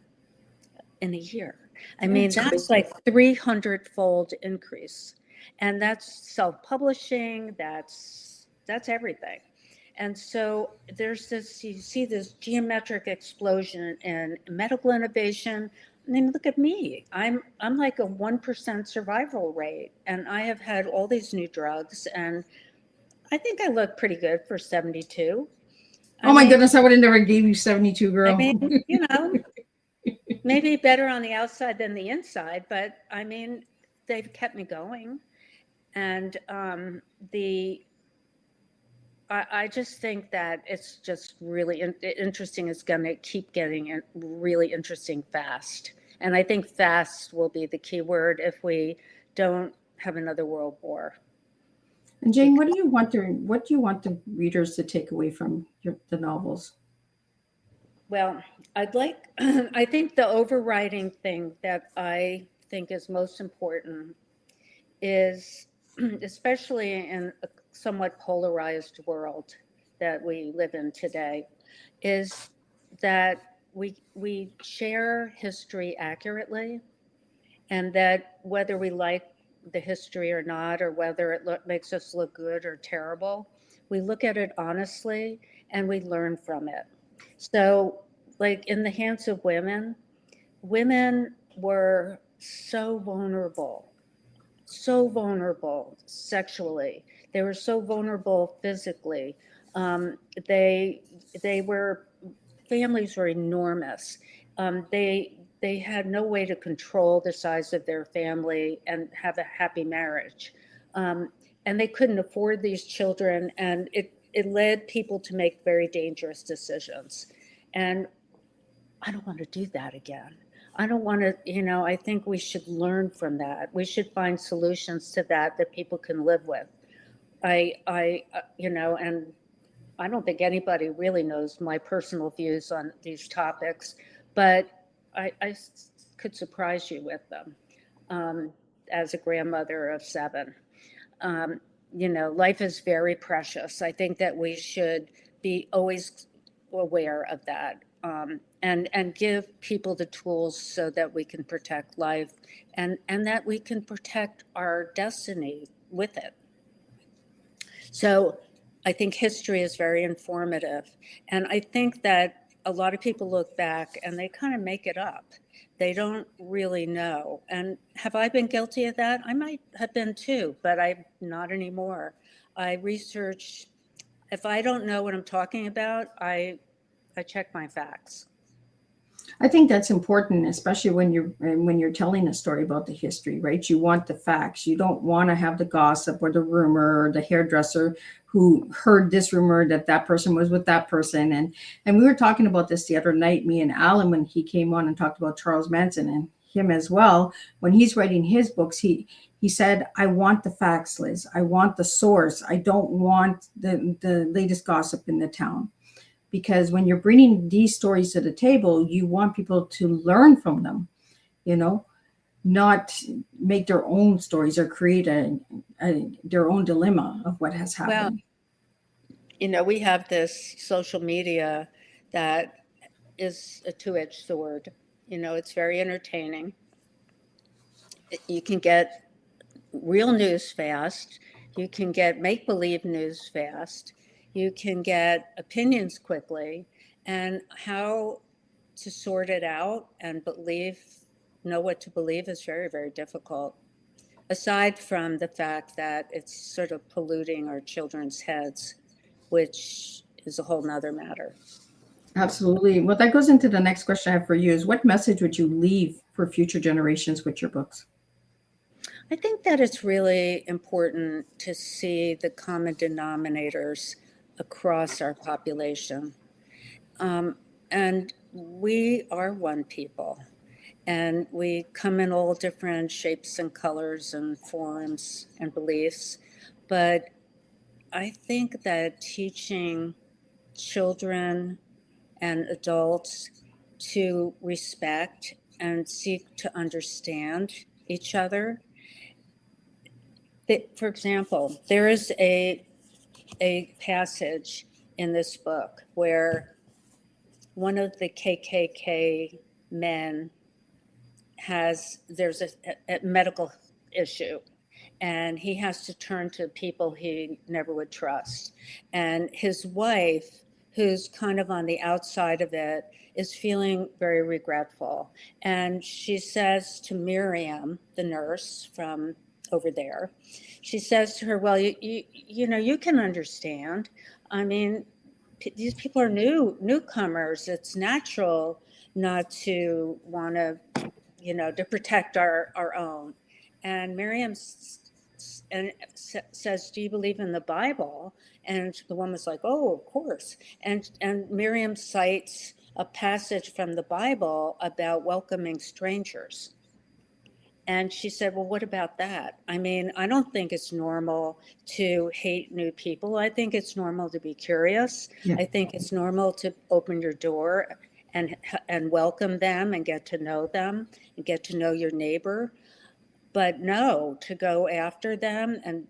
in a year. I mean, that's like 300-fold increase. And that's self-publishing, that's everything. And so there's this, you see this geometric explosion in medical innovation. I mean, look at me. I'm like a 1% survival rate, and I have had all these new drugs, and I think I look pretty good for 72. Oh my goodness, I would have never gave you 72, girl. I mean, you know, maybe better on the outside than the inside, but I mean, they've kept me going. And I just think that it's just really interesting. It's going to keep getting really interesting fast. And I think fast will be the key word if we don't have another world war. And Jane, what do you want the readers to take away from the novels? Well, I think the overriding thing that I think is most important is, especially in a somewhat polarized world that we live in today, is that we share history accurately, and that whether we like the history or not, or whether it makes us look good or terrible, we look at it honestly and we learn from it. So, like in the hands of women were so vulnerable sexually. They were so vulnerable physically. Families were enormous. They had no way to control the size of their family and have a happy marriage. And they couldn't afford these children, and it led people to make very dangerous decisions. And I don't want to do that again. I don't want to, I think we should learn from that. We should find solutions to that people can live with. And I don't think anybody really knows my personal views on these topics, but I could surprise you with them as a grandmother of 7. Life is very precious. I think that we should be always aware of that, and give people the tools so that we can protect life and that we can protect our destiny with it. So I think history is very informative. And I think that a lot of people look back and they kind of make it up. They don't really know. And have I been guilty of that? I might have been too, but I'm not anymore. I research. If I don't know what I'm talking about, I check my facts. I think that's important, especially when you're telling a story about the history, right? You want the facts. You don't want to have the gossip or the rumor or the hairdresser who heard this rumor that person was with that person. And we were talking about this the other night, me and Alan, when he came on and talked about Charles Manson, and him as well. When he's writing his books, he said, I want the facts, Liz. I want the source. I don't want the latest gossip in the town. Because when you're bringing these stories to the table, you want people to learn from them, not make their own stories or create their own dilemma of what has happened. Well, we have this social media that is a two-edged sword. It's very entertaining. You can get real news fast. You can get make-believe news fast. You can get opinions quickly, and how to sort it out and know what to believe is very, very difficult, aside from the fact that it's sort of polluting our children's heads, which is a whole nother matter. Absolutely. Well, that goes into the next question I have for you is, what message would you leave for future generations with your books? I think that it's really important to see the common denominators across our population. And we are one people, and we come in all different shapes and colors and forms and beliefs. But I think that teaching children and adults to respect and seek to understand each other. For example, there is a passage in this book where one of the KKK men there's a medical issue, and he has to turn to people he never would trust. And his wife, who's kind of on the outside of it, is feeling very regretful. And she says to Miriam, the nurse from over there, she says to her, well, you know, you can understand. I mean, these people are newcomers. It's natural not to want to, you know, to protect our own. And Miriam says, do you believe in the Bible? And the woman's like, oh, of course. And Miriam cites a passage from the Bible about welcoming strangers. And she said, well, what about that? I mean, I don't think it's normal to hate new people. I think it's normal to be curious. Yeah. I think it's normal to open your door and welcome them and get to know them and get to know your neighbor. But no, to go after them and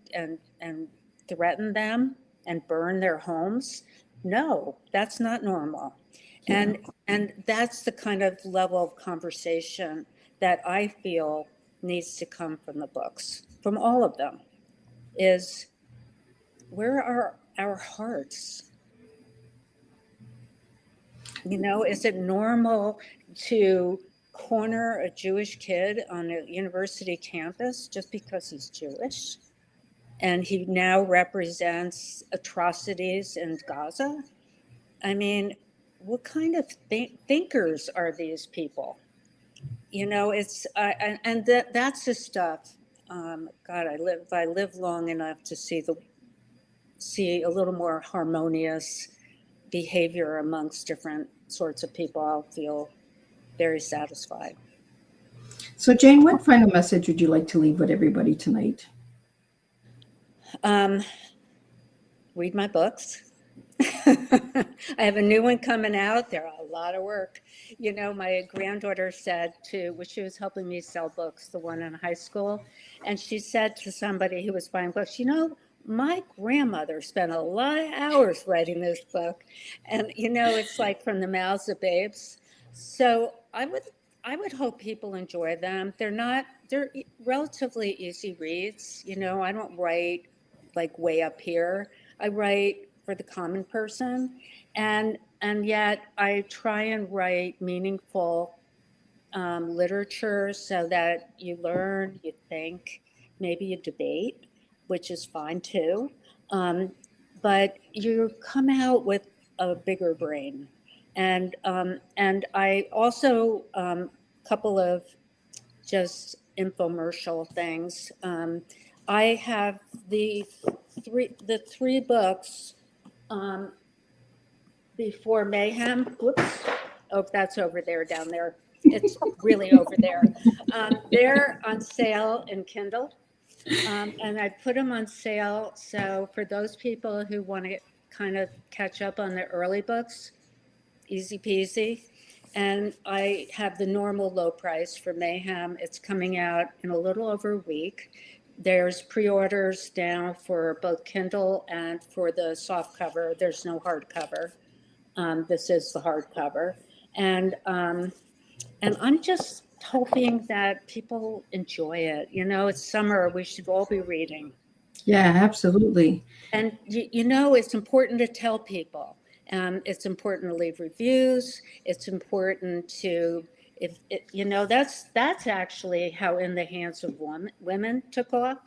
threaten and burn their homes, no, that's not normal. Yeah. And that's the kind of level of conversation that I feel needs to come from the books, from all of them, is where are our hearts? You know, is it normal to corner a Jewish kid on a university campus just because he's Jewish? And he now represents atrocities in Gaza? I mean, what kind of thinkers are these people? You know, it's and that's the stuff. God, if I live long enough to see a little more harmonious behavior amongst different sorts of people, I'll feel very satisfied. So, Jane, what final message would you like to leave with everybody tonight? Read my books. I have a new one coming out. They're a lot of work. You know, my granddaughter said when she was helping me sell books, the one in high school, and she said to somebody who was buying books, you know, my grandmother spent a lot of hours writing this book. And, you know, it's like from the mouths of babes. So I would hope people enjoy them. They're relatively easy reads. You know, I don't write like way up here. I write for the common person, and yet I try and write meaningful literature so that you learn, you think, maybe you debate, which is fine too, but you come out with a bigger brain. And I also couple of just infomercial things. I have the three books. Before Mayhem, whoops, oh, that's over there, down there. It's really over there. They're on sale in Kindle, and I put them on sale. So for those people who want to kind of catch up on the early books, easy peasy. And I have the normal low price for Mayhem. It's coming out in a little over a week. There's pre-orders now for both Kindle and for the soft cover. There's no hardcover. This is the hardcover. And I'm just hoping that people enjoy it. You know, it's summer. We should all be reading. Yeah, absolutely. And, you know, it's important to tell people. It's important to leave reviews. It's important to... you know, that's actually how In the Hands of Women took off,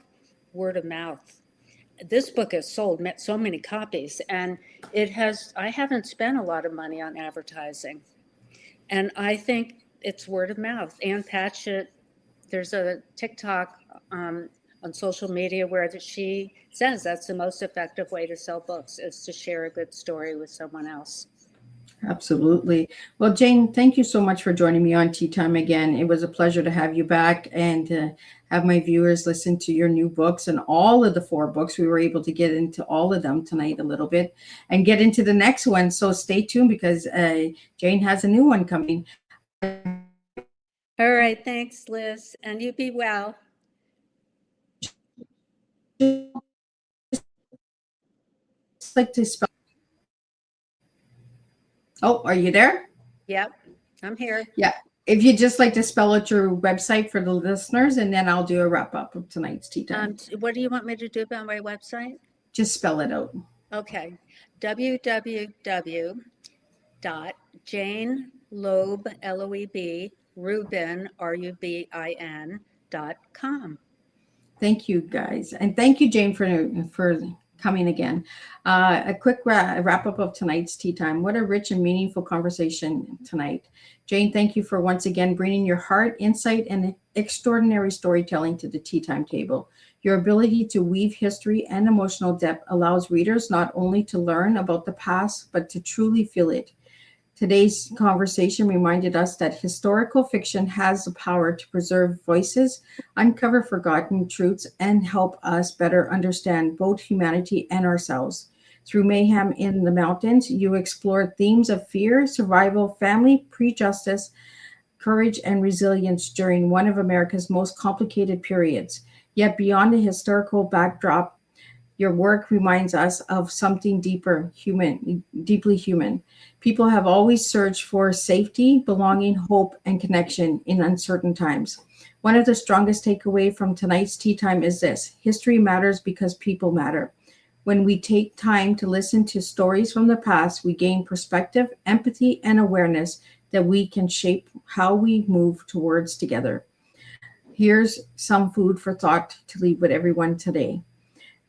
word of mouth. This book has sold so many copies, and I haven't spent a lot of money on advertising. And I think it's word of mouth. Ann Patchett There's a TikTok on social media where she says that's the most effective way to sell books is to share a good story with someone else. Absolutely. Well, Jane, thank you so much for joining me on Tea Time again. It was a pleasure to have you back and have my viewers listen to your new books and all of the 4 books. We were able to get into all of them tonight a little bit and get into the next one. So stay tuned because Jane has a new one coming. All right. Thanks, Liz. And you be well. Just like to spell. Oh, are you there? Yep, I'm here. Yeah. If you'd just like to spell out your website for the listeners, and then I'll do a wrap up of tonight's Tea Time. What do you want me to do about my website? Just spell it out. Okay. www.janeloeb, L-O-E-B, Rubin, RUBIN.com. Thank you, guys. And thank you, Jane, for coming again. A quick wrap up of tonight's Tea Time. What a rich and meaningful conversation tonight. Jane, thank you for once again bringing your heart, insight, and extraordinary storytelling to the Tea Time table. Your ability to weave history and emotional depth allows readers not only to learn about the past, but to truly feel it. Today's conversation reminded us that historical fiction has the power to preserve voices, uncover forgotten truths, and help us better understand both humanity and ourselves. Through Mayhem in the Mountains, you explored themes of fear, survival, family, prejudice, courage, and resilience during one of America's most complicated periods. Yet beyond the historical backdrop, your work reminds us of something deeper, deeply human. People have always searched for safety, belonging, hope, and connection in uncertain times. One of the strongest takeaways from tonight's Tea Time is this: history matters because people matter. When we take time to listen to stories from the past, we gain perspective, empathy, and awareness that we can shape how we move towards together. Here's some food for thought to leave with everyone today.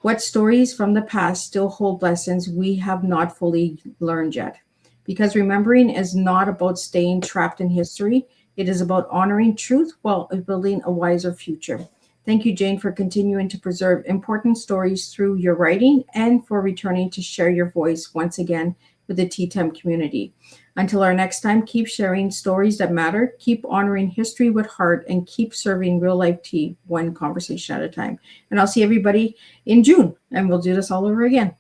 What stories from the past still hold lessons we have not fully learned yet? Because remembering is not about staying trapped in history. It is about honoring truth while building a wiser future. Thank you, Jane, for continuing to preserve important stories through your writing and for returning to share your voice once again with the Tea Time community. Until our next time, keep sharing stories that matter, keep honoring history with heart, and keep serving real-life tea one conversation at a time. And I'll see everybody in June, and we'll do this all over again.